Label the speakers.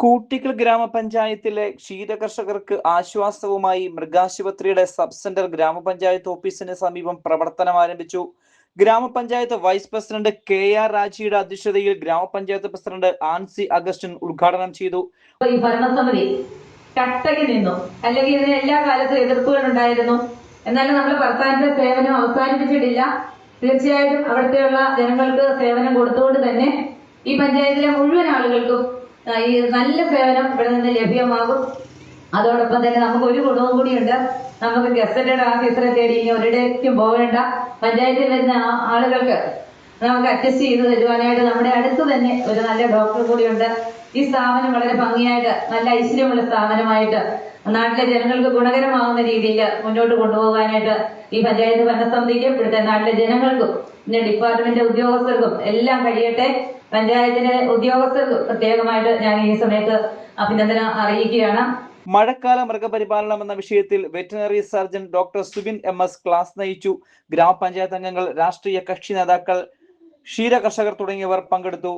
Speaker 1: കൂട്ടിക്കൽ ഗ്രാമപഞ്ചായത്തിലെ ക്ഷീരകർഷകർക്ക് ആശ്വാസവുമായി മൃഗാശുപത്രിയുടെ sub centre ഗ്രാമപഞ്ചായത്ത് ഓഫീസിന് സമീപം പ്രവർത്തനം ആരംഭിച്ചു. ഗ്രാമപഞ്ചായത്ത് വൈസ് പ്രസിഡന്റ് KR രാജിയുടെ അധ്യക്ഷതയിൽ ഗ്രാമപഞ്ചായത്ത് പ്രസിഡന്റ് ആൻസി അഗസ്റ്റിൻ ഉദ്ഘാടനം ചെയ്തു.
Speaker 2: ഈ ഭരണസമിതി കട്ടക്ക് നിന്നു, അല്ലെങ്കിൽ ഇതിന് എല്ലാ കാലത്തും എതിർപ്പുകൾ ഉണ്ടായിരുന്നു. എന്നാലും നമ്മൾ ഭർത്താവിന്റെ സേവനം അവസാനിപ്പിച്ചിട്ടില്ല. തീർച്ചയായിട്ടും അവിടുത്തെയുള്ള ജനങ്ങൾക്ക് സേവനം കൊടുത്തുകൊണ്ട് തന്നെ ഈ പഞ്ചായത്തിലെ മുഴുവൻ ആളുകൾക്കും ഈ നല്ല സേവനം ഇവിടെ നിന്ന് ലഭ്യമാകും. അതോടൊപ്പം തന്നെ നമുക്ക് ഒരു ഗുണവും കൂടിയുണ്ട്. നമുക്ക് ഗസറ്റഡ് ഓഫീസറെ തേടി ഇനി ഒരിടേക്കും പോകേണ്ട. പഞ്ചായത്തിൽ വരുന്ന ആളുകൾക്ക് നമുക്ക് അഡ്ജസ്റ്റ് ചെയ്ത് തരുവാനായിട്ട് നമ്മുടെ അടുത്ത് തന്നെ ഒരു നല്ല ഡോക്ടർ കൂടിയുണ്ട്. ഈ സ്ഥാപനം വളരെ ഭംഗിയായിട്ട് നല്ല ഐശ്വര്യമുള്ള സ്ഥാപനമായിട്ട് നാട്ടിലെ ജനങ്ങൾക്ക് ഗുണകരമാകുന്ന രീതിയിൽ മുന്നോട്ട് കൊണ്ടുപോകാനായിട്ട് ഈ പഞ്ചായത്ത് ഭരണസമിതിക്ക് ഇവിടുത്തെ നാട്ടിലെ ജനങ്ങൾക്കും പിന്നെ ഡിപ്പാർട്ട്മെന്റ് ഉദ്യോഗസ്ഥർക്കും എല്ലാം കഴിയട്ടെ. പഞ്ചായത്തിലെ ഉദ്യോഗസ്ഥർക്ക് പ്രത്യേകമായിട്ട് ഞാൻ ഈ സമയത്ത് അഭിനന്ദനം അറിയിക്കുകയാണ്.
Speaker 1: മഴക്കാല മൃഗപരിപാലനം എന്ന വിഷയത്തിൽ veterinary surgeon doctor Subin MS class നയിച്ചു. ഗ്രാമപഞ്ചായത്ത് അംഗങ്ങൾ, രാഷ്ട്രീയ കക്ഷി നേതാക്കൾ, ക്ഷീരകർഷകർ തുടങ്ങിയവർ പങ്കെടുത്തു.